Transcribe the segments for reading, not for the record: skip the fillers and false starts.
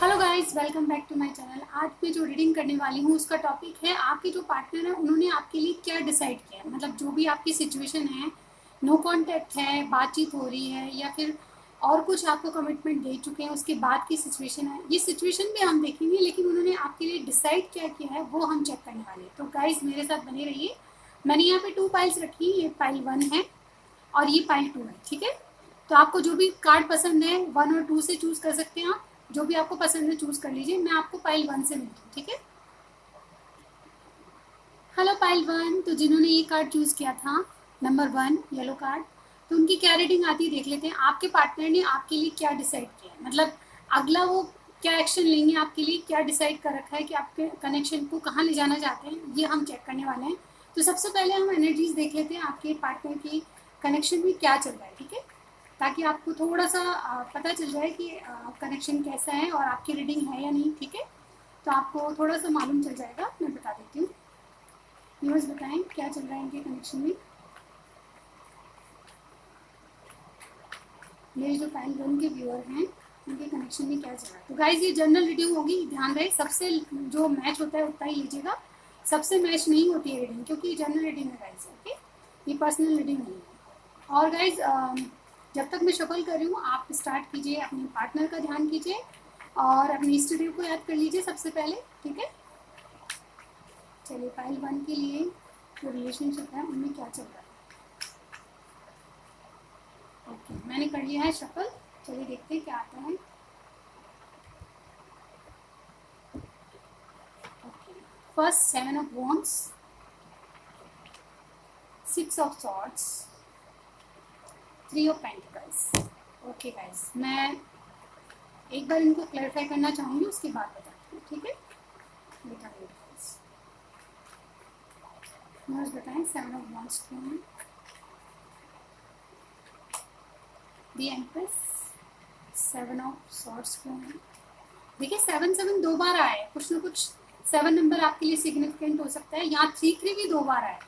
Hello guys, welcome back to my channel. आज मैं जो रीडिंग करने वाली हूँ उसका टॉपिक है आपके जो पार्टनर है उन्होंने आपके लिए क्या डिसाइड किया है। मतलब जो भी आपकी सिचुएशन है, नो कांटेक्ट है, बातचीत हो रही है या फिर और कुछ आपको कमिटमेंट दे चुके हैं उसके बाद की सिचुएशन है। ये सिचुएशन भी हम देखेंगे, लेकिन उन्होंने आपके लिए डिसाइड क्या किया है वो हम चेक करने वाले हैं। तो गाइज मेरे साथ बने रहिए। मैंने यहाँ पे 2 फाइल्स रखी, ये फाइल 1 है और ये फाइल 2 है। ठीक है, तो आपको जो भी कार्ड पसंद है 1 और 2 से चूज कर सकते हैं। आप जो भी आपको पसंद है चूज कर लीजिए। मैं आपको फाइल 1 से मिलती हूँ। ठीक है, हेलो फाइल 1। तो जिन्होंने ये कार्ड चूज किया था, नंबर 1 येलो कार्ड, तो उनकी क्या रेटिंग आती है देख लेते हैं। आपके पार्टनर ने आपके लिए क्या डिसाइड किया है, मतलब अगला वो क्या एक्शन लेंगे आपके लिए, क्या डिसाइड कर रखा है कि आपके कनेक्शन को कहाँ ले जाना चाहते हैं, ये हम चेक करने वाले हैं। तो सबसे पहले हम एनर्जीज देख लेते हैं आपके पार्टनर की कनेक्शन में क्या चल रहा है। ठीक है, ताकि आपको थोड़ा सा पता चल जाए कि कनेक्शन कैसा है और आपकी रीडिंग है या नहीं। ठीक है, तो आपको थोड़ा सा मालूम चल जाएगा, मैं बता देती हूँ। व्यूअर्स बताएं क्या चल रहा है इनके कनेक्शन में। मेरे जो फाइल 1 के व्यूअर हैं उनके कनेक्शन में क्या चल रहा है। तो गाइज ये जनरल रीडिंग होगी, ध्यान रहे सबसे जो मैच होता है उतना ही लीजिएगा, सबसे मैच नहीं होती है रीडिंग, क्योंकि जनरल रीडिंग है गाइज। ओके, ये पर्सनल रीडिंग नहीं है। और गाइज जब तक मैं शफल कर रही हूँ आप स्टार्ट कीजिए, अपने पार्टनर का ध्यान कीजिए और अपने स्टूडियो को याद कर लीजिए सबसे पहले। ठीक है, चलिए फाइल 1 के लिए जो रिलेशनशिप है उनमें क्या चल रहा है। ओके, मैंने कर लिया है शफल। चलिए देखते हैं क्या आता है। Okay, first 7 of wands, 6 of swords, 3 of pentacles. Okay guys, मैं एक बार इनको क्लैरिफाई करना चाहूँगी, उसके बाद बताती हूँ। ठीक है, बताइए गाइस, बताएं 7 ऑफ वॉन्ड्स क्यों है। दी एम्प्रेस, 7 ऑफ सॉर्ड्स क्यों है। देखिए 7 दो बार आए, कुछ ना कुछ 7 नंबर आपके लिए सिग्निफिकेंट हो सकता है। यहाँ 3 भी दो बार आए,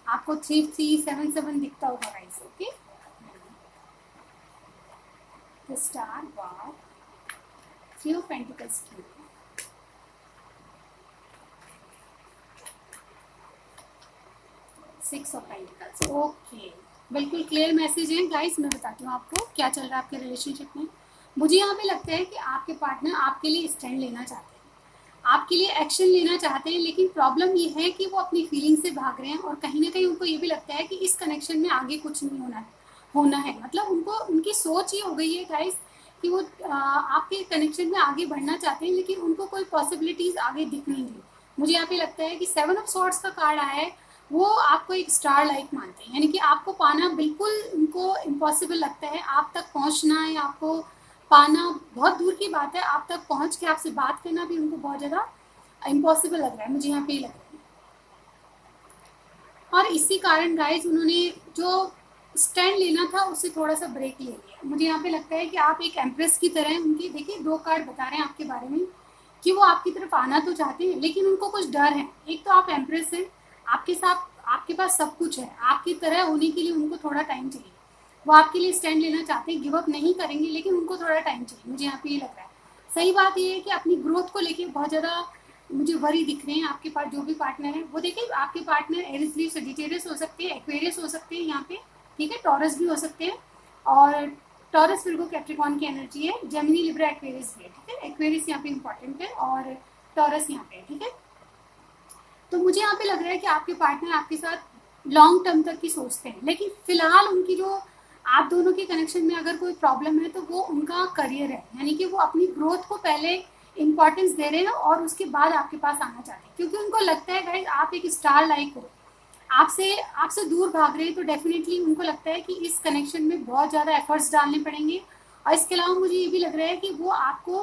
आपको 3 3 7 दिखता होगा guys. Okay, the star, wow, 3 of pentacles क्यों है। 6 ऑफ पेंटिकल्स। ओके, बिल्कुल क्लियर मैसेज है गाइस। मैं बताती हूँ आपको क्या चल रहा है आपके रिलेशनशिप में। मुझे यहाँ पे लगता है कि आपके पार्टनर आपके लिए स्टैंड लेना चाहते हैं, आपके लिए एक्शन लेना चाहते हैं, लेकिन प्रॉब्लम ये है कि वो अपनी फीलिंग से भाग रहे हैं और कहीं ना कहीं उनको ये भी लगता है कि इस कनेक्शन में आगे कुछ नहीं होना है। मतलब उनको उनकी सोच ये हो गई है गाइस कि वो आपके कनेक्शन में आगे बढ़ना चाहते हैं, लेकिन उनको कोई पॉसिबिलिटीज आगे दिख नहीं रही। मुझे यहाँ पे लगता है कि 7 ऑफ सॉर्ड्स का कार्ड आया है, वो आपको एक स्टार लाइक मानते हैं, यानी कि आपको पाना बिल्कुल उनको इम्पॉसिबल लगता है। आप तक पहुंचना है, आपको पाना बहुत दूर की बात है, आप तक पहुंच के आपसे बात करना भी उनको बहुत ज़्यादा इम्पॉसिबल लग रहा है। मुझे यहाँ पे लग रहा है, और इसी कारण गाइज उन्होंने जो स्टैंड लेना था उससे थोड़ा सा ब्रेक ले लिया। मुझे यहाँ पे लगता है कि आप एक एम्प्रेस की तरह हैं उनकी। देखिए 2 कार्ड बता रहे हैं आपके बारे में कि वो आपकी तरफ आना तो चाहते हैं, लेकिन उनको कुछ डर है। एक तो आप एम्प्रेस हैं, आपके साथ आपके पास सब कुछ है, आपकी तरह होने के लिए उनको थोड़ा टाइम चाहिए। वो आपके लिए स्टैंड लेना चाहते हैं, गिव अप नहीं करेंगे, लेकिन उनको थोड़ा टाइम चाहिए। मुझे यहाँ पे ये लग रहा है। सही बात ये है कि अपनी ग्रोथ को लेके बहुत ज़्यादा मुझे वरी दिख रहे हैं आपके पास जो भी पार्टनर है। वो देखिए आपके पार्टनर एरिस लीव सजिटेरियस हो सकते हैं, एक्वेरियस हो सकते हैं यहाँ पे। ठीक है, टॉरस भी हो सकते हैं, और टॉरस विर्गो कैप्रिकॉर्न की एनर्जी है, जेमिनी लिब्रा एक्वेरियस भी है। ठीक है, एक्वेरियस यहाँ पे इंपॉर्टेंट है और टॉरस यहाँ पे है। ठीक है, तो मुझे यहाँ पे लग रहा है कि आपके पार्टनर आपके साथ लॉन्ग टर्म तक की सोचते हैं, लेकिन फिलहाल उनकी जो आप दोनों के कनेक्शन में अगर कोई प्रॉब्लम है तो वो उनका करियर है, यानी कि वो अपनी ग्रोथ को पहले इंपॉर्टेंस दे रहे हैं और उसके बाद आपके पास आना चाहते हैं, क्योंकि उनको लगता है गाइस आप एक स्टार लाइक हो। आपसे आपसे दूर भाग रहे हैं, तो डेफिनेटली उनको लगता है कि इस कनेक्शन में बहुत ज़्यादा एफर्ट्स डालने पड़ेंगे। और इसके अलावा मुझे ये भी लग रहा है कि वो आपको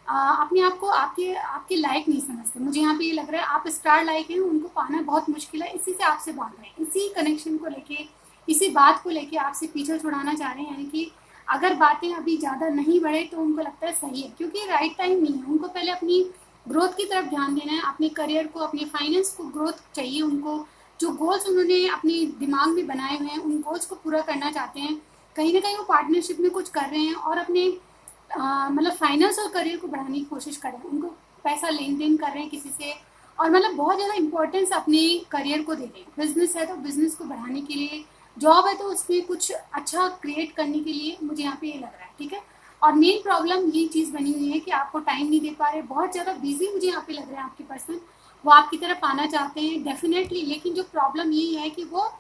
अपने आप को आपके आपके लायक नहीं समझते। मुझे यहाँ पे ये लग रहा है आप स्टार लाइक हैं, उनको पाना बहुत मुश्किल है, इसी से आपसे भाग रहे हैं, इसी कनेक्शन को लेके, इसी बात को लेके आपसे पीछे छुड़ाना चाह रहे हैं। यानी कि अगर बातें अभी ज़्यादा नहीं बढ़े तो उनको लगता है सही है, क्योंकि राइट टाइम नहीं है। उनको पहले अपनी ग्रोथ की तरफ ध्यान देना है, अपने करियर को, अपने फाइनेंस को ग्रोथ चाहिए उनको। जो गोल्स उन्होंने अपने दिमाग में बनाए हुए हैं उन गोल्स को पूरा करना चाहते हैं। कहीं ना कहीं वो पार्टनरशिप में कुछ कर रहे हैं और अपने मतलब फाइनेंस और करियर को बढ़ाने की कोशिश कर रहे हैं, उनको पैसा लेन देन कर रहे हैं किसी से, और मतलब बहुत ज़्यादा इंपॉर्टेंस अपने करियर को दे रहे हैं। बिजनेस है तो बिजनेस को बढ़ाने के लिए, जॉब है तो उसमें कुछ अच्छा क्रिएट करने के लिए, मुझे यहाँ पे ये लग रहा है। ठीक है, और मेन प्रॉब्लम ये चीज़ बनी हुई है कि आपको टाइम नहीं दे पा रहे, बहुत ज़्यादा बिजी मुझे यहाँ पे लग रहा है आपके पर्सन। वो आपकी तरफ आना चाहते हैं डेफिनेटली, लेकिन जो प्रॉब्लम यही है कि वो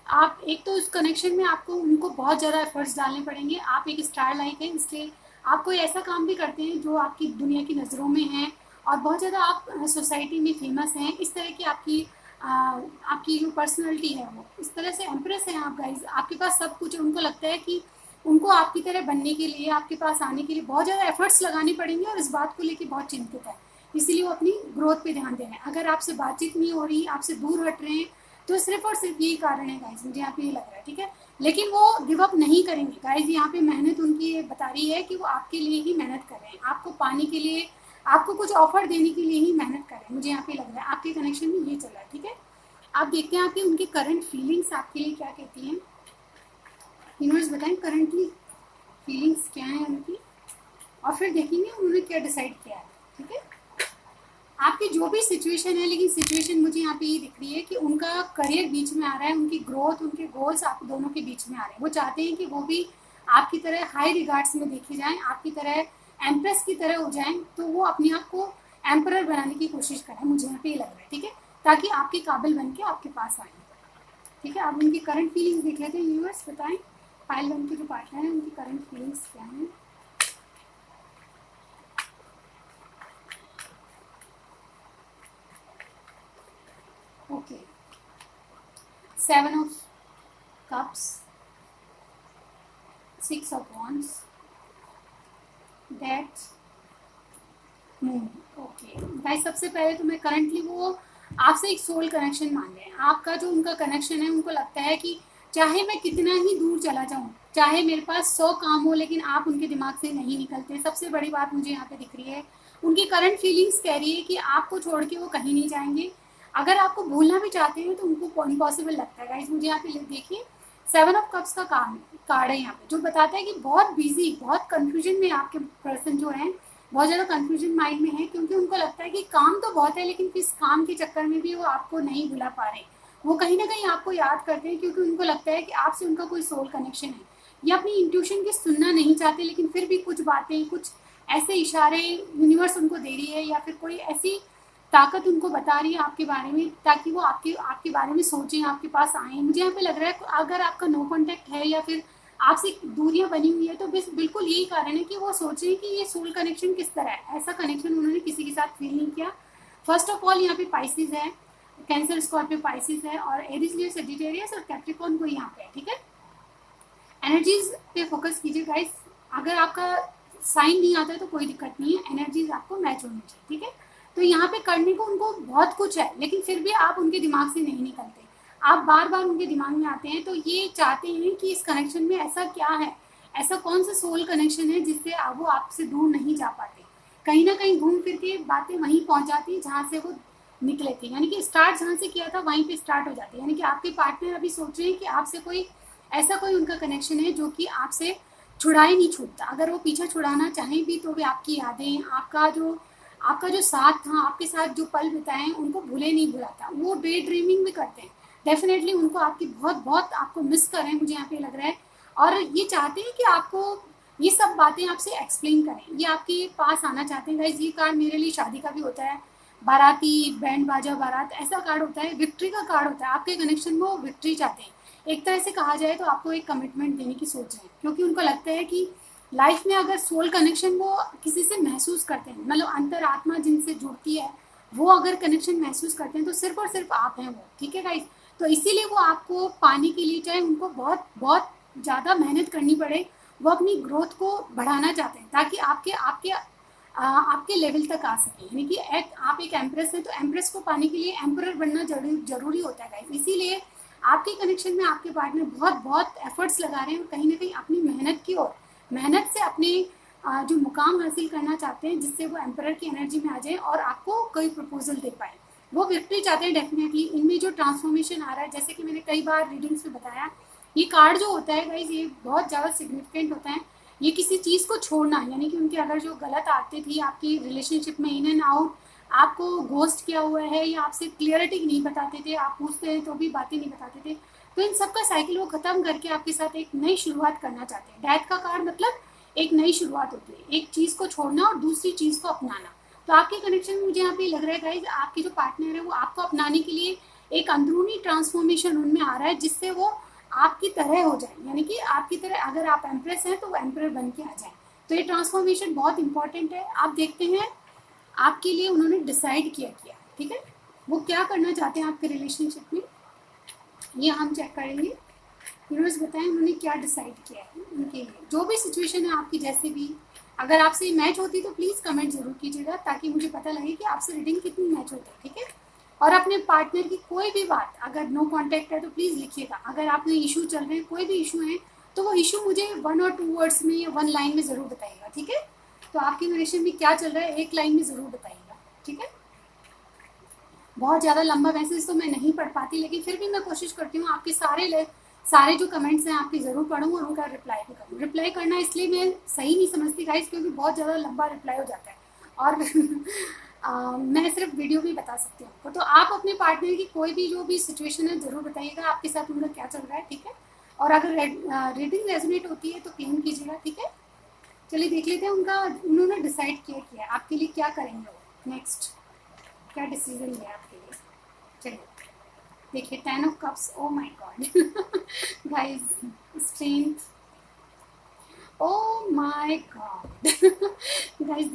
आप एक तो उस कनेक्शन में आपको उनको बहुत ज़्यादा एफर्ट्स डालने पड़ेंगे। आप एक स्टार लाइक हैं, इसलिए आप कोई ऐसा काम भी करते हैं जो आपकी दुनिया की नज़रों में है, और बहुत ज़्यादा आप सोसाइटी में फेमस हैं। इस तरह की आपकी जो पर्सनैलिटी है वो इस तरह से एम्प्रेस हैं आप गाइज, आपके पास सब कुछ है। उनको लगता है कि उनको आपकी तरह बनने के लिए, आपके पास आने के लिए बहुत ज़्यादा एफर्ट्स लगाने पड़ेंगे, और इस बात को लेकर बहुत चिंतित है। इसीलिए वो अपनी ग्रोथ पे ध्यान दे रहे हैं। अगर आपसे बातचीत नहीं हो रही, आपसे दूर हट रहे हैं, तो सिर्फ और सिर्फ यही कारण है गाइज, मुझे यहाँ पे ये लग रहा है। ठीक है, लेकिन वो गिव अप नहीं करेंगे गाइज। यहाँ पे मेहनत उनकी ये बता रही है कि वो आपके लिए ही मेहनत कर रहे हैं, आपको पाने के लिए, आपको कुछ ऑफर देने के लिए ही मेहनत कर रहे हैं। मुझे यहाँ पे लग रहा है आपके कनेक्शन में ये चल रहा है। ठीक है, आप देखते हैं आपके उनकी करंट फीलिंग्स आपके लिए क्या कहती हैं। यूनिवर्स बताएं करंटली फीलिंग्स क्या है उनकी, और फिर देखेंगे उन्होंने क्या डिसाइड किया है। ठीक है, आपकी जो भी सिचुएशन है, लेकिन सिचुएशन मुझे यहाँ पे ये दिख रही है कि उनका करियर बीच में आ रहा है, उनकी ग्रोथ, उनके गोल्स आप दोनों के बीच में आ रहे हैं। वो चाहते हैं कि वो भी आपकी तरह हाई रिगार्ड्स में देखे जाएं, आपकी तरह एम्प्रेस की तरह हो जाएं, तो वो अपने आप को एम्परर बनाने की कोशिश करें। मुझे यहाँ पे ये लग रहा है। ठीक है, ताकि आपके काबिल बन के आपके पास आए। ठीक है, आप उनकी करंट फीलिंग्स देख लेते हैं। यूनिवर्स बताएं पाइल वन के जो पार्टनर हैं उनकी करंट फीलिंग्स क्या हैं। Okay, 7 of cups, 6 of wands, that moon. Okay guys, सबसे पहले तो मैं करंटली वो आपसे एक सोल कनेक्शन मान रहे हैं। आपका जो उनका कनेक्शन है, उनको लगता है कि चाहे मैं कितना ही दूर चला जाऊं, चाहे मेरे पास 100 काम हो, लेकिन आप उनके दिमाग से नहीं निकलते। सबसे बड़ी बात मुझे यहाँ पे दिख रही है, उनकी करंट फीलिंग्स कह रही है कि आपको छोड़ के वो कहीं नहीं जाएंगे। अगर आपको भूलना भी चाहते हैं तो उनको इम्पॉसिबल लगता है गाइस। मुझे यहाँ पे देखिए 7 ऑफ कप्स का कार्ड है यहाँ पे, जो बताता है कि बहुत बिजी, बहुत कंफ्यूजन में आपके पर्सन जो है, बहुत ज़्यादा कंफ्यूजन माइंड में है, क्योंकि उनको लगता है कि काम तो बहुत है, लेकिन इस काम के चक्कर में भी वो आपको नहीं भुला पा रहे। वो कहीं ना कहीं आपको याद करते हैं, क्योंकि उनको लगता है कि आपसे उनका कोई सोल कनेक्शन है। ये अपनी इंट्यूशन की सुनना नहीं चाहते, लेकिन फिर भी कुछ बातें, कुछ ऐसे इशारे यूनिवर्स उनको दे रही है, या फिर कोई ऐसी ताकत उनको बता रही है आपके बारे में, ताकि वो आपके आपके बारे में सोचें, आपके पास आए। मुझे यहाँ पे लग रहा है अगर आपका नो कॉन्टैक्ट है या फिर आपसे दूरियां बनी हुई है, तो बिल्कुल यही कारण है कि वो सोच रहे हैं कि ये सोल कनेक्शन किस तरह है। ऐसा कनेक्शन उन्होंने किसी के साथ फील नहीं किया। फर्स्ट ऑफ ऑल यहाँ पे पाइसिस है, कैंसर, स्कॉर्पियो, पाइसिस है, और एरीज, लियो, सजिटेरियस और कैप्रिकॉर्न को यहाँ पे है। ठीक है, एनर्जीज पे फोकस कीजिए गाइस। अगर आपका साइन नहीं आता है तो कोई दिक्कत नहीं है, एनर्जीज आपको मैच होनी चाहिए। ठीक है, तो यहाँ पे करने को उनको बहुत कुछ है, लेकिन फिर भी आप उनके दिमाग से नहीं निकलते, आप बार बार उनके दिमाग में आते हैं। तो ये चाहते हैं कि इस कनेक्शन में ऐसा क्या है, ऐसा कौन सा सोल कनेक्शन है जिससे वो आपसे दूर नहीं जा पाते। कहीं ना कहीं घूम फिर के बातें वहीं पहुंच जाती है जहाँ से वो निकले थे, यानी कि स्टार्ट जहाँ से किया था वहीं पे स्टार्ट हो जाती है। यानी कि आपके पार्टनर अभी सोच रहे हैं कि आपसे कोई ऐसा कोई उनका कनेक्शन है जो कि आपसे छुड़ाए नहीं छूटता। अगर वो पीछा छुड़ाना चाहें भी तो भी आपकी यादें, आपका जो साथ था, आपके साथ जो पल बिताए हैं, उनको भूले नहीं भुलाता। वो डे ड्रीमिंग भी करते हैं, डेफिनेटली उनको आपकी बहुत बहुत आपको मिस कर रहे हैं, मुझे यहाँ पे लग रहा है। और ये चाहते हैं कि आपको ये सब बातें आपसे एक्सप्लेन करें, ये आपके पास आना चाहते हैं गाइज। ये कार्ड मेरे लिए शादी का भी होता है, बाराती, बैंड बाजा बारात, ऐसा कार्ड होता है, विक्ट्री का कार्ड होता है। आपके कनेक्शन में वो विक्ट्री चाहते हैं। एक तरह से कहा जाए तो आपको एक कमिटमेंट देने की सोच रहे हैं, क्योंकि उनको लगता है कि लाइफ में अगर सोल कनेक्शन वो किसी से महसूस करते हैं, मतलब अंतर आत्मा जिनसे जुड़ती है, वो अगर कनेक्शन महसूस करते हैं तो सिर्फ और सिर्फ आप हैं वो। ठीक है गाइस, तो इसीलिए वो आपको पाने के लिए, चाहे उनको बहुत बहुत ज़्यादा मेहनत करनी पड़े, वो अपनी ग्रोथ को बढ़ाना चाहते हैं, ताकि आपके आपके आपके लेवल तक आ सके। यानी कि आप एक एम्प्रेस हैं, तो एम्प्रेस को पाने के लिए एम्परर बनना जरूरी होता है गाइस। इसीलिए आपके कनेक्शन में आपके पार्टनर बहुत बहुत एफर्ट्स लगा रहे हैं, और कहीं ना कहीं अपनी मेहनत की ओर, मेहनत से अपने जो मुकाम हासिल करना चाहते हैं, जिससे वो एम्परर की एनर्जी में आ जाए और आपको कोई प्रपोजल दे पाए। वो विक्ट्री चाहते हैं डेफिनेटली। इनमें जो ट्रांसफॉर्मेशन आ रहा है, जैसे कि मैंने कई बार रीडिंग्स में बताया, ये कार्ड जो होता है गाइज, ये बहुत ज़्यादा सिग्निफिकेंट होता है। ये किसी चीज़ को छोड़ना, यानी कि उनके अगर जो गलत आदतें थी आपकी रिलेशनशिप में, इन एंड आउट, आपको घोस्ट किया हुआ है या आपसे क्लियरिटी नहीं बताते थे, आप पूछते हैं तो भी बातें नहीं बताते थे, तो इन सब का साइकिल वो ख़त्म करके आपके साथ एक नई शुरुआत करना चाहते हैं। डेथ का कार्ड मतलब एक नई शुरुआत होती है, एक चीज़ को छोड़ना और दूसरी चीज़ को अपनाना। तो आपके कनेक्शन में मुझे यहाँ पे लग रहा है गाइज, आपके जो पार्टनर है वो आपको अपनाने के लिए एक अंदरूनी ट्रांसफॉर्मेशन उनमें आ रहा है, जिससे वो आपकी तरह हो जाए, यानी कि आपकी तरह, अगर आप एम्प्रेस हैं तो वो एम्प्रेस बन के आ जाए। तो ये ट्रांसफॉर्मेशन बहुत इंपॉर्टेंट है। आप देखते हैं आपके लिए उन्होंने डिसाइड किया, ठीक है, वो क्या करना चाहते हैं आपके रिलेशनशिप में, ये हम चेक करेंगे। यूनिवर्स बताएं उन्होंने क्या डिसाइड किया है उनके लिए। जो भी सिचुएशन है आपकी, जैसे भी अगर आपसे मैच होती तो प्लीज़ कमेंट जरूर कीजिएगा, ताकि मुझे पता लगे कि आपसे रीडिंग कितनी मैच होती है, ठीक है। और अपने पार्टनर की कोई भी बात, अगर नो कॉन्टैक्ट है तो प्लीज़ लिखिएगा। अगर आपने इशू चल रहे हैं, कोई भी इशू है, तो वो इशू मुझे 1 और 2 वर्ड्स में या 1 लाइन में ज़रूर बताइएगा, ठीक है। तो आपकी रिलेशन में क्या चल रहा है, 1 लाइन में ज़रूर बताइएगा, ठीक है। बहुत ज़्यादा लंबा मैसेज तो मैं नहीं पढ़ पाती, लेकिन फिर भी मैं कोशिश करती हूँ आपके सारे जो कमेंट्स हैं आपकी ज़रूर पढ़ूँ और उनका रिप्लाई भी करूँ। रिप्लाई करना इसलिए मैं सही नहीं समझती गाइस, क्योंकि बहुत ज़्यादा लंबा रिप्लाई हो जाता है और मैं सिर्फ वीडियो में बता सकती हूँ आपको। तो आप अपने पार्टनर की कोई भी जो भी सिचुएशन है ज़रूर बताइएगा, आपके साथ उनका क्या चल रहा है, ठीक है। और अगर रीडिंग रेजोनेट होती है तो क्लेम कीजिएगा, ठीक है। चलिए देख लेते हैं उन्होंने डिसाइड किया आपके लिए क्या करेंगे वो नेक्स्ट, क्या डिसीजन लिया आपके लिए। चलिए देखिए, 10 of cups, oh my God guys, strength, oh my God guys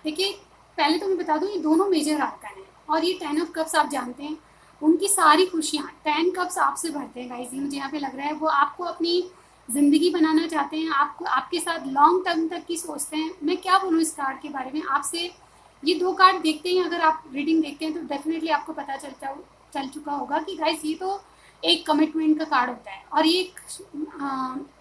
देखिए, पहले तो मैं बता दूं ये दोनों मेजर आर्कन हैं, और ये 10 ऑफ कप्स आप जानते हैं उनकी सारी खुशियाँ 10 कप्स आपसे भरते हैं गाइस। ये मुझे यहाँ पे लग रहा है वो आपको अपनी ज़िंदगी बनाना चाहते हैं, आपको आपके साथ लॉन्ग टर्म तक की सोचते हैं। मैं क्या बोलूँ इस कार्ड के बारे में आपसे, ये 2 कार्ड देखते ही अगर आप रीडिंग देखते हैं तो डेफिनेटली आपको पता चल चुका होगा कि गाइस ये तो एक कमिटमेंट का कार्ड होता है, और ये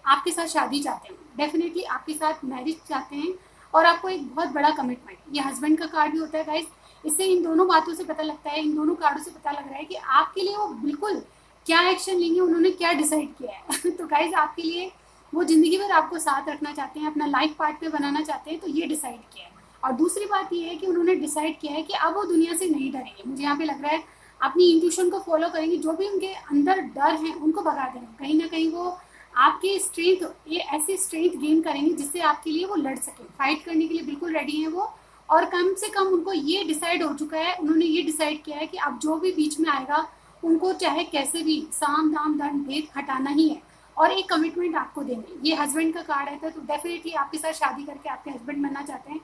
आपके साथ शादी चाहते हैं, डेफिनेटली आपके साथ मैरिज चाहते हैं, और आपको एक बहुत बड़ा कमिटमेंट, ये हस्बैंड का कार्ड भी होता है गाइस। इससे इन दोनों बातों से पता लगता है, इन दोनों कार्डों से पता लग रहा है कि आपके लिए वो बिल्कुल क्या एक्शन लेंगे, उन्होंने क्या डिसाइड किया है तो गाइस आपके लिए वो ज़िंदगी भर आपको साथ रखना चाहते हैं, अपना लाइफ पार्टनर बनाना चाहते हैं, तो ये डिसाइड किया है। और दूसरी बात ये है कि उन्होंने डिसाइड किया है कि अब वो दुनिया से नहीं डरेंगे। मुझे यहाँ पे लग रहा है अपनी इंट्यूशन को फॉलो करेंगे, जो भी उनके अंदर डर हैं उनको भगा देंगे। कहीं ना कहीं वो आपके स्ट्रेंथ, ये ऐसी स्ट्रेंथ गेन करेंगे जिससे आपके लिए वो लड़ सके, फाइट करने के लिए बिल्कुल रेडी हैं वो। और कम से कम उनको ये डिसाइड हो चुका है, उन्होंने ये डिसाइड किया है कि अब जो भी बीच में आएगा उनको चाहे कैसे भी साम दाम दंड भेद हटाना ही है, और एक कमिटमेंट आपको देंगे। ये हस्बैंड का कार्ड है तो डेफिनेटली आपके साथ शादी करके आपके हस्बैंड बनना चाहते हैं,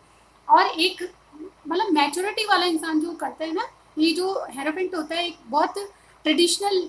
और एक मतलब मैच्योरिटी वाला इंसान जो करता है ना, ये जो हेरोफेंट होता है एक बहुत ट्रेडिशनल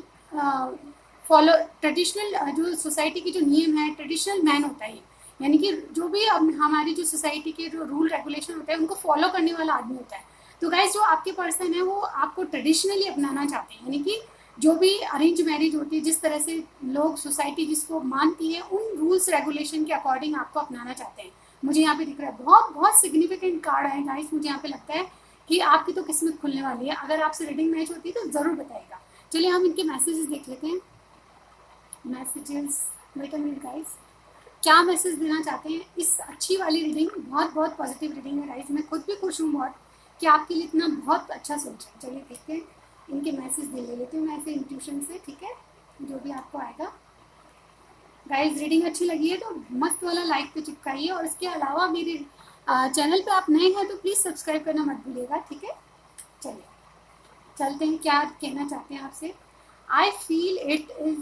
ट्रेडिशनल जो सोसाइटी की जो नियम है, ट्रेडिशनल मैन होता है, यानी कि जो भी हमारी जो सोसाइटी के जो रूल रेगुलेशन होते हैं उनको फॉलो करने वाला आदमी होता है। तो गाइस जो आपके पर्सन है वो आपको ट्रेडिशनली अपनाना चाहते हैं, यानी कि जो भी अरेंज मैरिज होती है, जिस तरह से लोग सोसाइटी जिसको मानती है, उन रूल्स रेगुलेशन के अकॉर्डिंग आपको अपनाना चाहते हैं। मुझे यहाँ पे दिख रहा है बहुत बहुत सिग्निफिकेंट कार्ड है गाइस। मुझे यहाँ पे लगता है कि आपकी तो किस्मत खुलने वाली है। अगर आपसे रीडिंग मैच होती है तो ज़रूर बताइएगा। चलिए हम इनके मैसेजेस देख लेते हैं। Messages, wait a minute guys, क्या मैसेज देना चाहते हैं इस अच्छी वाली रीडिंग। बहुत बहुत पॉजिटिव रीडिंग है गाइस, मैं खुद भी खुश हूँ बहुत कि आपके लिए इतना बहुत अच्छा सोच है। चलिए देखते हैं, इनके मैसेज ले लेती हूँ मैं ऐसे इंट्यूशन से, ठीक है, जो भी आपको आएगा। गाइस रीडिंग अच्छी लगी है तो मस्त वाला लाइक पे चिपकाइए, और इसके अलावा मेरे चैनल पे आप नए हैं तो प्लीज़ सब्सक्राइब करना मत भूलिएगा, ठीक है। चलिए चलते हैं, क्या कहना चाहते हैं आपसे। I feel it is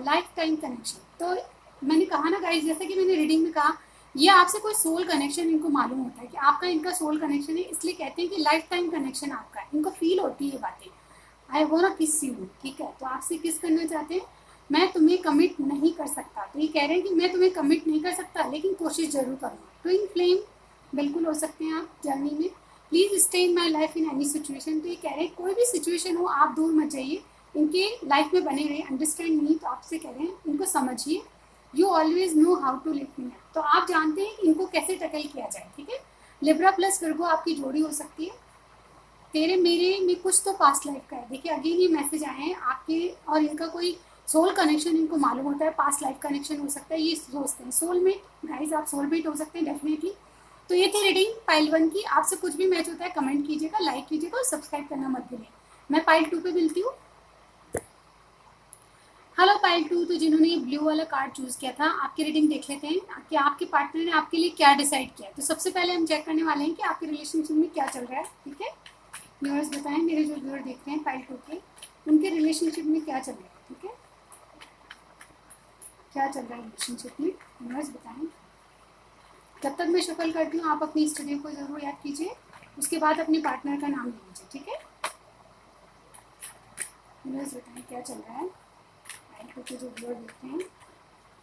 life time connection. तो मैंने कहा ना गाइस, जैसे कि मैंने रीडिंग में कहा, ये आपसे कोई सोल कनेक्शन इनको मालूम होता है कि आपका इनका सोल कनेक्शन है, इसलिए कहते हैं कि लाइफ टाइम कनेक्शन आपका है। इनको फील होती है ये बातें। आई वांट टू किस यू, ठीक है, तो आपसे किस करना चाहते हैं। मैं तुम्हें कमिट नहीं कर सकता, तो ये कह रहे हैं कि मैं तुम्हें कमिट नहीं कर सकता लेकिन कोशिश जरूर करूँगा। ट्विन फ्लेम बिल्कुल हो सकते हैं आप जर्नी में। Please stay in my life in any situation. तो ये कह रहे हैं कोई भी सिचुएशन हो आप दूर मत जाइए, इनके लाइफ में बने रहिए। अंडरस्टैंड नहीं तो आपसे कह रहे हैं इनको समझिए। You always know how to live me, तो आप जानते हैं कि इनको कैसे टैकल किया जाए, ठीक है। लिब्रा प्लस विर्गो आपकी जोड़ी हो सकती है। तेरे मेरे में कुछ तो पास्ट लाइफ का है। देखिए अगेन ये मैसेज आए हैं आपके और इनका कोई सोल कनेक्शन इनको मालूम होता है, पास्ट लाइफ कनेक्शन हो सकता है, ये सोचते हैं सोलमेट। गाइज आप सोलमेट हो सकते हैं डेफिनेटली। तो ये थी रीडिंग पाइल 1 की। आपसे कुछ भी मैच होता है कमेंट कीजिएगा, लाइक कीजिएगा और सब्सक्राइब करना मत भूलिए। मैं पाइल 2 पे मिलती हूँ। हेलो पाइल 2, तो जिन्होंने ये ब्लू वाला कार्ड चूज किया था, आपकी रीडिंग देख लेते हैं कि आपके पार्टनर ने आपके लिए क्या डिसाइड किया। तो सबसे पहले हम चेक करने वाले हैं कि आपके रिलेशनशिप में क्या चल रहा है। ठीक है, व्यूअर्स बताएं, मेरे जो व्यूअर देख रहे हैं पाइल 2 के, उनके रिलेशनशिप में क्या चल रहा है। ठीक है, क्या चल रहा है रिलेशनशिप में, व्यूअर्स बताएं। जब तक मैं शफल करती हूँ आप अपनी स्टडी को ज़रूर याद कीजिए, उसके बाद अपने पार्टनर का नाम लीजिए। ठीक है, व्यूअर्स बताएं क्या चल रहा है। पाइल 2 के जो व्यूअर देखते हैं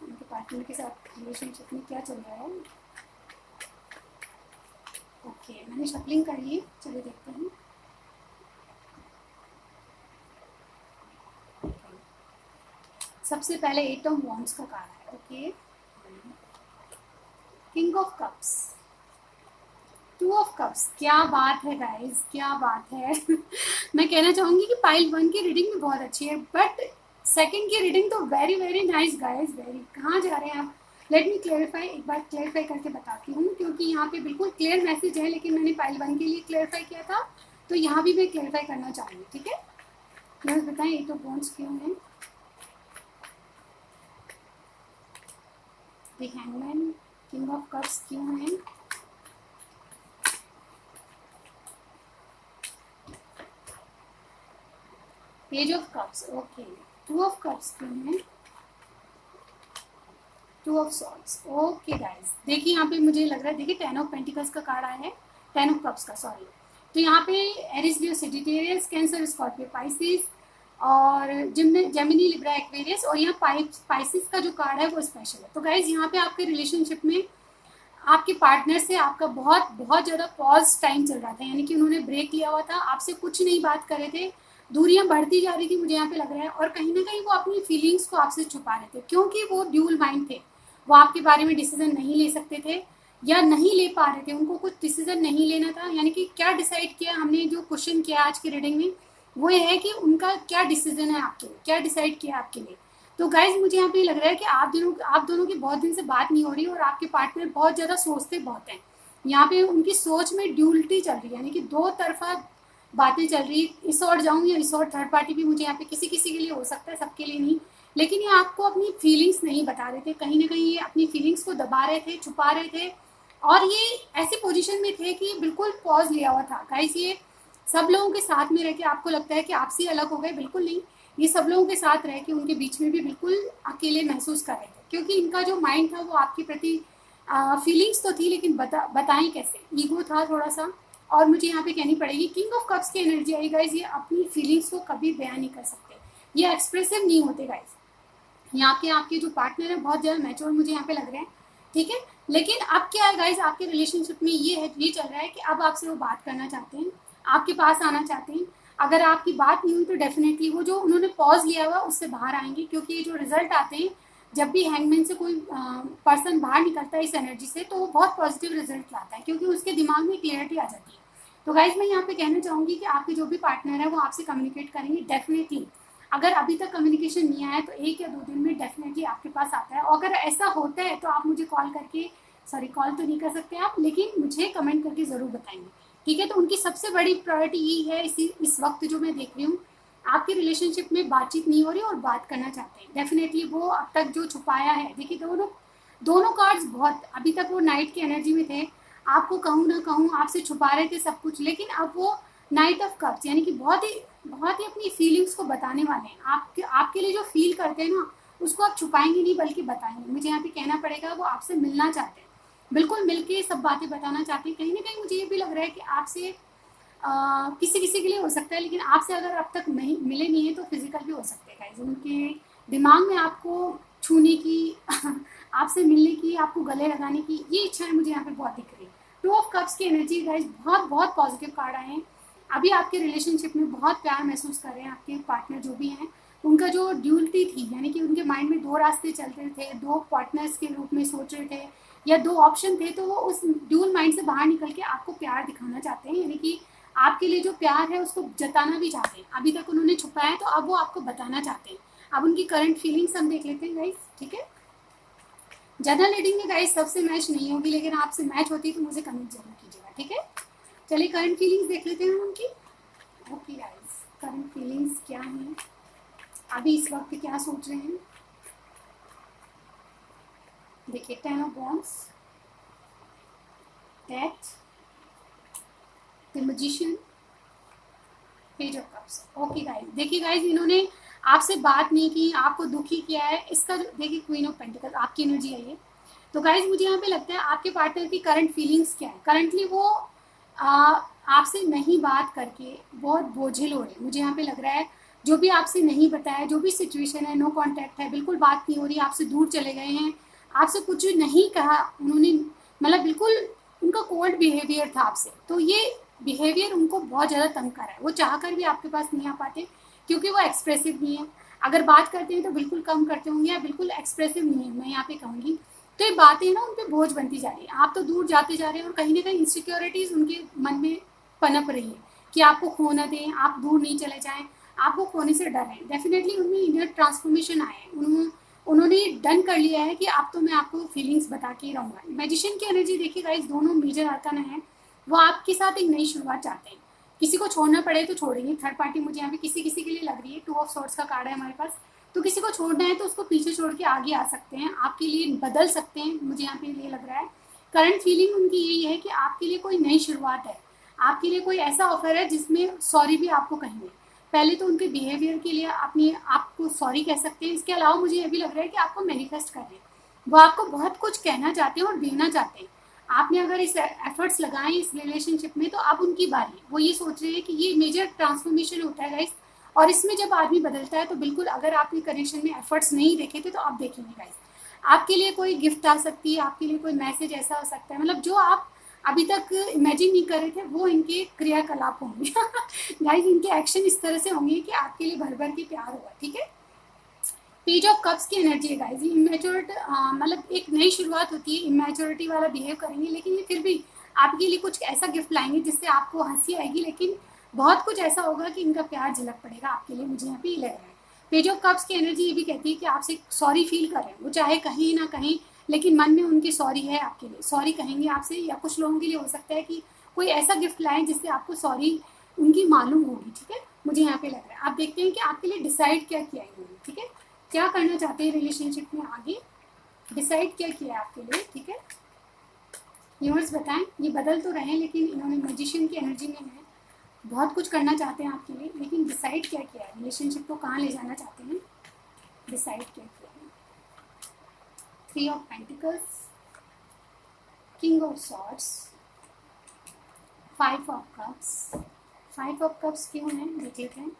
उनके पार्टनर के साथ रिलेशनशिप में क्या चल रहा है। ओके, मैंने शफलिंग कर ली, चलिए देखते हैं। सबसे पहले 8 ऑफ वॉन्ड्स का कार्ड है। Okay, king of cups, 2 of cups. क्या बात है गाइस, क्या बात है। मैं कहना चाहूँगी कि पाइल 1 की रीडिंग भी बहुत अच्छी है, बट सेकंड की रीडिंग तो very very nice guys, very. कहाँ जा रहे हैं आप? लेट मी क्लेरिफाई, एक बार क्लेरिफाई करके बताती हूँ, क्योंकि यहाँ पे बिल्कुल क्लियर मैसेज है, लेकिन मैंने पाइल 1 के लिए क्लेरिफाई किया था, तो यहाँ भी मैं क्लेरिफाई करना चाहूँगी। ठीक है, प्लीज बताएं ये तो बॉन्ड्स क्यों हैं। The hangman, king of cups क्यों हैं। Page of cups, okay. 2 of cups क्यों हैं। 2 ऑफ सॉर्ड्स, ओके गाइस। देखिए यहाँ पे मुझे लग रहा है, देखिए 10 ऑफ पेंटिकल्स का कार्ड आया है, 10 ऑफ कप्स का, सॉरी। तो यहाँ पे एरिस, लियो, सेजिटेरियस, कैंसर, स्कॉर्पियो, पाइसिस और जेमिनी, लिब्रा, एक्वेरियस, और यहाँ पाइसिस का जो कार्ड है वो स्पेशल है। तो गाइज यहाँ पे आपके रिलेशनशिप में आपके पार्टनर से आपका बहुत बहुत ज़्यादा पॉज टाइम चल रहा था, यानी कि उन्होंने ब्रेक लिया हुआ था, आपसे कुछ नहीं बात कर रहे थे, दूरियां बढ़ती जा रही थी, मुझे यहाँ पे लग रहा है। और कहीं ना कहीं वो अपनी फीलिंग्स को आपसे छुपा रहे थे, क्योंकि वो ड्यूल माइंड थे, वो आपके बारे में डिसीजन नहीं ले सकते थे या नहीं ले पा रहे थे, उनको कुछ डिसीजन नहीं लेना था। यानी कि क्या डिसाइड किया हमने, जो क्वेश्चन किया आज की रीडिंग में, वो ये है कि उनका क्या डिसीजन है आपके लिए, क्या डिसाइड किया आपके लिए। तो गाइज मुझे यहाँ पे लग रहा है कि आप दोनों की बहुत दिन से बात नहीं हो रही, और आपके पार्टनर बहुत ज़्यादा सोचते बहुत हैं। यहाँ पे उनकी सोच में ड्यूलिटी चल रही है, यानी कि दो तरफा बातें चल रही है। इस और जाऊँ या इस और, थर्ड पार्टी भी मुझे यहाँ पे किसी किसी के लिए हो सकता है, सबके लिए नहीं। लेकिन ये आपको अपनी फीलिंग्स नहीं बता रहे थे, कहीं ना कहीं ये अपनी फीलिंग्स को दबा रहे थे, छुपा रहे थे, और ये ऐसी पोजीशन में थे कि बिल्कुल पॉज लिया हुआ था। गाइज ये सब लोगों के साथ में रह के आपको लगता है कि आपसे अलग हो गए, बिल्कुल नहीं। ये सब लोगों के साथ रह के उनके बीच में भी बिल्कुल अकेले महसूस कर रहे थे, क्योंकि इनका जो माइंड था वो आपके प्रति फीलिंग्स तो थी, लेकिन बताएं कैसे, ईगो था थोड़ा सा। और मुझे यहाँ पे कहनी पड़ेगी, किंग ऑफ कप्स की एनर्जी आई गाइज, ये अपनी फीलिंग्स को कभी बयान नहीं कर सकते, ये एक्सप्रेसिव नहीं होते गाइज। यहाँ के आपके जो पार्टनर है बहुत ज़्यादा मैच्योर मुझे यहाँ पे लग रहे हैं। ठीक है, लेकिन अब क्या है गाइज, आपके रिलेशनशिप में ये चल रहा है कि अब आपसे वो बात करना चाहते हैं, आपके पास आना चाहते हैं। अगर आपकी बात नहीं हुई तो डेफिनेटली वो जो उन्होंने पॉज लिया हुआ उससे बाहर आएंगे, क्योंकि ये जो रिजल्ट आते हैं, जब भी हैंगमैन से कोई पर्सन बाहर निकलता है इस एनर्जी से, तो वो बहुत पॉजिटिव रिजल्ट लाता है, क्योंकि उसके दिमाग में क्लियरिटी आ जाती है। तो गाइज मैं यहाँ पे कहना चाहूँगी कि आपके जो भी पार्टनर है वो आपसे कम्युनिकेट करेंगे डेफिनेटली। अगर अभी तक कम्युनिकेशन नहीं आया तो 1 या 2 दिन में डेफिनेटली आपके पास आता है, और अगर ऐसा होता है तो आप मुझे कॉल करके, सॉरी कॉल तो नहीं कर सकते आप, लेकिन मुझे कमेंट करके ज़रूर बताएंगे। ठीक है, तो उनकी सबसे बड़ी प्रायोरिटी यही है इस वक्त जो मैं देख रही हूँ, आपके रिलेशनशिप में बातचीत नहीं हो रही और बात करना चाहते हैं डेफिनेटली। वो अब तक जो छुपाया है, देखिए दोनों कार्ड्स बहुत, अभी तक वो नाइट की एनर्जी में थे, आपको कहूँ ना कहूँ आपसे छुपा रहे थे सब कुछ, लेकिन अब वो नाइट ऑफ कप्स, यानी कि बहुत ही अपनी फीलिंग्स को बताने वाले हैं। आपके लिए जो फील करते हैं ना, उसको आप छुपाएंगे नहीं बल्कि बताएंगे। मुझे यहाँ पे कहना पड़ेगा, वो आपसे मिलना चाहते हैं, बिल्कुल मिलके सब बातें बताना चाहते हैं। कहीं ना कहीं मुझे ये भी लग रहा है कि आपसे किसी किसी के लिए हो सकता है, लेकिन आपसे अगर अब तक नहीं मिले नहीं है तो फिजिकल भी हो सकते हैं गाइस। उनके दिमाग में आपको छूने की आपसे मिलने की, आपको गले लगाने की ये इच्छाएं मुझे यहाँ पे बहुत दिख रही है। 2 ऑफ कप्स की एनर्जी गाइस, बहुत बहुत पॉजिटिव कार्ड आए हैं। अभी आपके रिलेशनशिप में बहुत प्यार महसूस कर रहे हैं आपके पार्टनर जो भी हैं। उनका जो ड्यूलिटी थी, यानी कि उनके माइंड में 2 रास्ते चल रहे थे, 2 पार्टनर्स के रूप में सोच रहे थे, या 2 ऑप्शन थे, तो वो उस ड्यूल माइंड से बाहर निकल के आपको प्यार दिखाना चाहते हैं, यानी कि आपके लिए जो प्यार है उसको जताना भी चाहते हैं। अभी तक उन्होंने छुपाया है तो अब वो आपको बताना चाहते हैं। अब उनकी करंट फीलिंग्स हम देख लेते हैं गाइस, ठीक है। जनरल रीडिंग में गाइस सबसे मैच नहीं होगी, लेकिन आपसे मैच होती है तो मुझे कमेंट जरूर कीजिएगा, ठीक है। चलिए करंट फीलिंग्स देख लेते हैं हम उनकी। ओके गाइस, करंट फीलिंग्स क्या हैं, अभी इस वक्त क्या सोच रहे हैं। देखिए 10 of wands, death, the magician, page of cups. Okay guys, देखिए गाइस इन्होंने आपसे बात नहीं की, आपको दुखी किया है, इसका देखिए क्वीन ऑफ पेंटिकल आपकी एनर्जी आई है। तो गाइस मुझे यहाँ पे लगता है आपके पार्टनर की करंट फीलिंग्स क्या है। करंटली वो आपसे नहीं बात करके बहुत बोझिल हो रहे हैं, मुझे यहाँ पे लग रहा है। जो भी आपसे नहीं बताया, जो भी सिचुएशन है, नो कांटेक्ट है, बिल्कुल बात नहीं हो रही, आपसे दूर चले गए हैं, आपसे कुछ नहीं कहा उन्होंने, मतलब बिल्कुल उनका कोल्ड बिहेवियर था आपसे। तो ये बिहेवियर उनको बहुत ज़्यादा तंग कर रहा है, वो चाह कर भी आपके पास नहीं आ पाते क्योंकि वो एक्सप्रेसिव नहीं है। अगर बात करते हैं तो बिल्कुल कम करते होंगे या बिल्कुल एक्सप्रेसिव नहीं है, मैं यहाँ पे कहूँगी। तो ये बातें ना उन पर बोझ बनती जा रही है, आप तो दूर जाते जा रहे हैं और कहीं ना कहीं इनसिक्योरिटीज़ उनके मन में पनप रही है कि आपको खो ना दें, आप दूर नहीं चले जाएं, आपको खोने से डर है। डेफिनेटली उनमें इनर ट्रांसफॉर्मेशन आया है, उन्होंने डन कर लिया है कि अब तो मैं आपको फीलिंग्स बता के ही रहूँगा। मैजिशियन की एनर्जी देखिए गाइस, दोनों मेजर आर्कान है, वो आपके साथ एक नई शुरुआत चाहते हैं। किसी को छोड़ना पड़े तो छोड़ेंगे, थर्ड पार्टी मुझे यहाँ पे किसी किसी के लिए लग रही है। 2 ऑफ सॉर्ड्स का कार्ड है हमारे पास, तो किसी को छोड़ना है तो उसको पीछे छोड़ के आगे आ सकते हैं, आपके लिए बदल सकते हैं, मुझे यहाँ पे ये लग रहा है। करंट फीलिंग उनकी यही है कि आपके लिए कोई नई शुरुआत है, आपके लिए कोई ऐसा ऑफर है जिसमें सॉरी भी आपको कहेंगे। पहले तो उनके बिहेवियर के लिए अपनी आपको सॉरी कह सकते हैं। इसके अलावा मुझे ये भी लग रहा है कि आपको मैनिफेस्ट कर रहे हैं, वो आपको बहुत कुछ कहना चाहते हैं और देना चाहते हैं। आपने अगर इस एफर्ट्स लगाए इस रिलेशनशिप में तो अब उनकी बारी, वो ये सोच रहे हैं कि ये मेजर ट्रांसफॉर्मेशन होता है गाइस। और इसमें जब आदमी बदलता है तो बिल्कुल, अगर आपने कनेक्शन में एफर्ट्स नहीं देखे थे तो आप देखेंगे गाइस, आपके लिए कोई गिफ्ट आ सकती है, आपके लिए कोई मैसेज ऐसा हो सकता है, मतलब जो आप अभी तक इमेजिन नहीं कर रहे थे वो इनके क्रियाकलाप होंगे गाइस, इनके एक्शन इस तरह से होंगे कि आपके लिए भर भर के प्यार होगा, ठीक है। पेज ऑफ कप्स की एनर्जी है गाइस, ये इमेच्योरिटी, मतलब एक नई शुरुआत होती है, इमेच्योरिटी वाला बिहेव करेंगे, लेकिन ये फिर भी आपके लिए कुछ ऐसा गिफ्ट लाएंगे जिससे आपको हंसी आएगी, लेकिन बहुत कुछ ऐसा होगा कि इनका प्यार झलक पड़ेगा आपके लिए, मुझे यहाँ पे ये लग रहा है। पेज ऑफ कप्स की एनर्जी ये भी कहती है कि आपसे सॉरी फील करें, वो चाहे कहीं ना कहीं, लेकिन मन में उनकी सॉरी है आपके लिए, सॉरी कहेंगे आपसे। या कुछ लोगों के लिए हो सकता है कि कोई ऐसा गिफ्ट लाएं जिससे आपको सॉरी उनकी मालूम होगी, ठीक है, मुझे यहाँ पे लग रहा है। आप देखते हैं कि आपके लिए डिसाइड क्या किया इन्होंने, ठीक है, क्या करना चाहते हैं रिलेशनशिप में आगे, डिसाइड क्या किया है आपके लिए, ठीक है। यूनिवर्स बताएं, ये बदल तो रहे हैं लेकिन इन्होंने मैजिशियन की एनर्जी में है, बहुत कुछ करना चाहते हैं आपके लिए, लेकिन डिसाइड क्या किया है, रिलेशनशिप को कहाँ ले जाना चाहते हैं, डिसाइड क्या किया है। 3 of pentacles, king of swords, 5 of cups. 5 of cups क्यों है देख लेते हैं।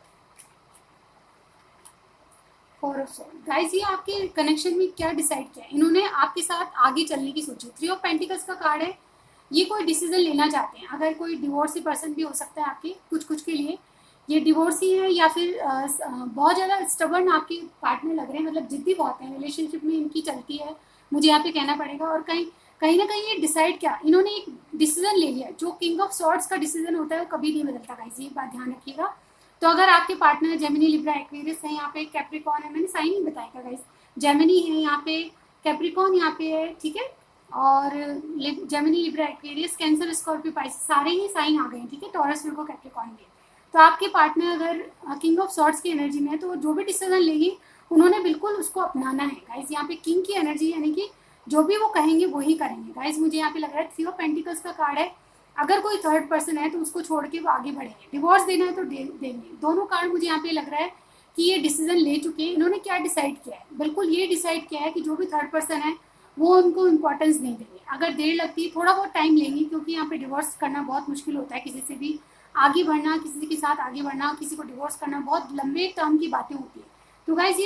4 ऑफ सॉर्ड गाइस, ये आपके कनेक्शन में क्या डिसाइड किया है, इन्होंने आपके साथ आगे चलने की सोची। 3 ऑफ पेंटिकल्स का कार्ड है, ये कोई डिसीजन लेना चाहते हैं। अगर कोई डिवोर्सी पर्सन भी हो सकता है आपके कुछ के लिए, ये डिवोर्सी है या फिर बहुत ज़्यादा स्टबर्न आपके पार्टनर लग रहे हैं, मतलब जिद्दी बहुत है, रिलेशनशिप में इनकी चलती है, मुझे यहाँ पे कहना पड़ेगा। और कहीं ना कहीं ये डिसाइड क्या, इन्होंने एक डिसीजन ले लिया। जो किंग ऑफ सॉर्ड्स का डिसीजन होता है वो कभी नहीं बदलता गाइस, ये बात ध्यान रखिएगा। तो अगर आपके पार्टनर जेमिनी, लिब्रा, एक्वेरियस है, यहाँ पे कैप्रिकॉन है, मैंने साइन नहीं बताया गाइस, जेमिनी है यहाँ पे, कैप्रिकॉन यहाँ पे है, ठीक है, और Gemini, Libra, Aquarius, cancer, Scorpio, Pisces, सारे ही साइन आ गए, ठीक है, टॉरस, विर्गो, कैप्रिकॉन भी। तो आपके पार्टनर अगर किंग ऑफ सॉर्ड्स की एनर्जी में है तो जो भी डिसीजन लेंगे उन्होंने बिल्कुल उसको अपनाना है गाइस। यहाँ पे किंग की एनर्जी, यानी कि जो भी वो कहेंगे वही करेंगे गाइस, मुझे यहाँ पे लग रहा है। 3 ऑफ पेंटिकल्स का कार्ड है, अगर कोई थर्ड पर्सन है तो उसको छोड़ के वो आगे बढ़ेंगे, डिवोर्स देना है तो देंगे। दोनों कार्ड मुझे यहाँ पे लग रहा है कि ये डिसीजन ले चुके हैं। इन्होंने क्या डिसाइड किया है, बिल्कुल ये डिसाइड किया है कि जो भी थर्ड पर्सन है वो उनको इम्पोर्टेंस नहीं देंगे। अगर देर लगती है, थोड़ा बहुत टाइम लेंगे, क्योंकि यहाँ पे डिवोर्स करना बहुत मुश्किल होता है, किसी से भी आगे बढ़ना, किसी के साथ आगे बढ़ना, किसी को डिवोर्स करना बहुत लंबे टर्म की बातें होती है। तो गाइज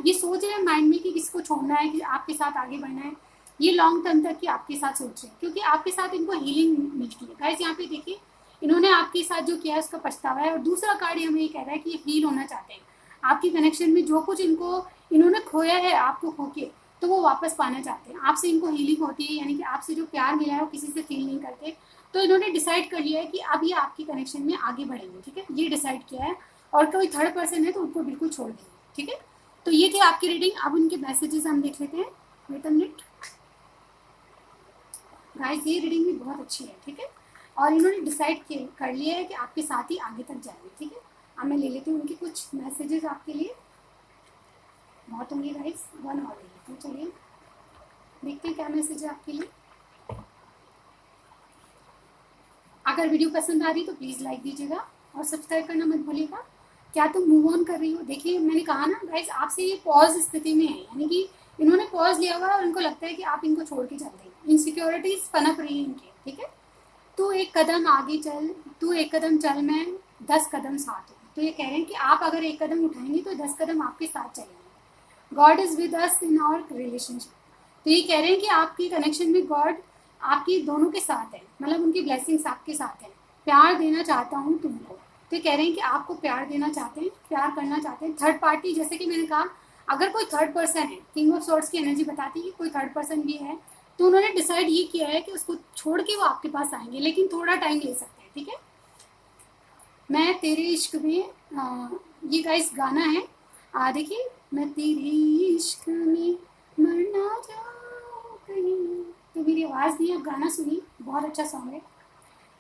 ये सोच रहे हैं माइंड में कि किसको छोड़ना है, कि आपके साथ आगे बढ़ना है, ये लॉन्ग टर्म तक की आपके साथ सोच रहे हैं, क्योंकि आपके साथ इनको हीलिंग मिलती है गाइस। यहाँ पे देखिए इन्होंने आपके साथ जो किया है उसका पछतावा है। और दूसरा कार्ड हमें ये कह रहा है कि ये हील होना चाहते हैं, आपकी कनेक्शन में जो कुछ इन्होंने खोया है आपको खोके, तो वो वापस पाना चाहते हैं। आपसे इनको हीलिंग होती है, यानी कि आपसे जो प्यार मिला है वो किसी से फील नहीं करते। तो इन्होंने डिसाइड कर लिया है कि अब ये आपकी कनेक्शन में आगे बढ़ेंगे, ठीक है, ये डिसाइड किया है। और कोई थर्ड पर्सन है तो उनको बिल्कुल छोड़ देंगे, ठीक है। तो ये थी आपकी रीडिंग। अब उनके मैसेजेस हम देख लेते हैं। वेट अ मिनट गाइस, ये रीडिंग भी बहुत अच्छी है, ठीक है। और इन्होंने डिसाइड कर लिया है कि आपके साथ ही आगे तक जाएंगे, ठीक है। अब मैं ले लेती हूँ उनके कुछ मैसेजेस आपके लिए। बहुत होंगे गाइस, वन और तो चलिए देखते हैं क्या मैसेज है आपके लिए। अगर वीडियो पसंद आ रही तो प्लीज़ लाइक दीजिएगा और सब्सक्राइब करना मत भूलिएगा। क्या तुम मूव ऑन कर रही हो? देखिए मैंने कहा ना गाइस, आपसे ये पॉज स्थिति में है, यानी कि इन्होंने पॉज लिया हुआ है और इनको लगता है कि आप इनको छोड़ के चल रही। इनसिक्योरिटीज पनप रही है इनकी, ठीक है। तू एक कदम आगे चल, तू एक कदम चल, मैं 10 कदम साथ हूँ। तो ये कह रहे हैं कि आप अगर एक कदम उठाएंगे तो 10 कदम आपके साथ चलेंगे। God is with us in our relationship. तो ये कह रहे हैं कि आपकी कनेक्शन में गॉड आपकी दोनों के साथ है, मतलब उनकी ब्लेसिंग्स आपके साथ है। प्यार देना चाहता हूँ तुमको। तो ये कह रहे हैं कि आपको प्यार देना चाहते हैं, प्यार करना चाहते हैं। थर्ड पार्टी, जैसे कि मैंने कहा, अगर कोई थर्ड पर्सन है, किंग ऑफ सॉर्ड्स की एनर्जी बताती है कि कोई थर्ड पर्सन भी है, तो उन्होंने डिसाइड ये किया है कि उसको छोड़ के वो आपके पास आएंगे, लेकिन थोड़ा टाइम ले सकते हैं, ठीक है। मैं तेरे इश्क में ये गाइस गाना है। देखिए, मैं तेरे इश्क में मर ना जाऊं कहीं। तो मेरी आवाज़ दी, आप गाना सुनिए, बहुत अच्छा सॉन्ग है।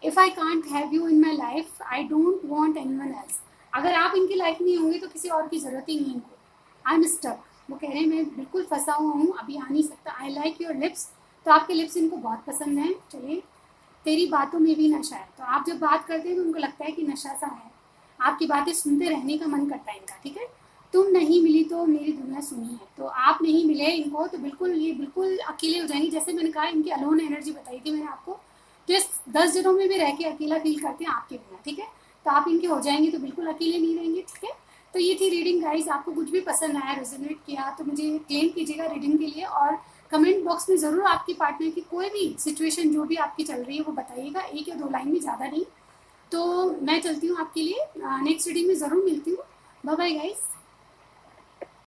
If I can't have you in my life I don't want anyone else. अगर आप इनकी लाइफ में होंगे तो किसी और की ज़रूरत ही नहीं है इनको। I am stuck. वो कह रहे हैं मैं बिल्कुल फंसा हुआ हूँ, अभी आ नहीं सकता। I like your lips. तो आपके लिप्स इनको बहुत पसंद हैं। चलिए, तेरी बातों में भी नशा है। तो आप जब बात करते हैं तो उनको लगता है कि नशा सा है, आपकी बातें सुनते रहने का मन करता है इनका, ठीक है। तुम नहीं मिली तो मेरी दुनिया सुनी है। तो आप नहीं मिले इनको तो बिल्कुल ये बिल्कुल अकेले हो जाएंगे। जैसे मैंने कहा, इनकी अलोन एनर्जी बताई थी मैंने आपको, तो इस 10 जनों में भी रह के अकेला फील करते हैं आपके बिना, ठीक है। तो आप इनके हो जाएंगे तो बिल्कुल अकेले नहीं रहेंगे, ठीक है। तो ये थी रीडिंग गाइस। आपको कुछ भी पसंद आया, रेजोनेट किया, तो मुझे क्लेम कीजिएगा रीडिंग के लिए। और कमेंट बॉक्स में ज़रूर आपके पार्टनर की कोई भी सिचुएशन जो भी आपकी चल रही है वो बताइएगा, 1 या 2 लाइन में, ज़्यादा नहीं। तो मैं चलती हूँ आपके लिए, नेक्स्ट रीडिंग में ज़रूर मिलती हूँ। Bye bye guys.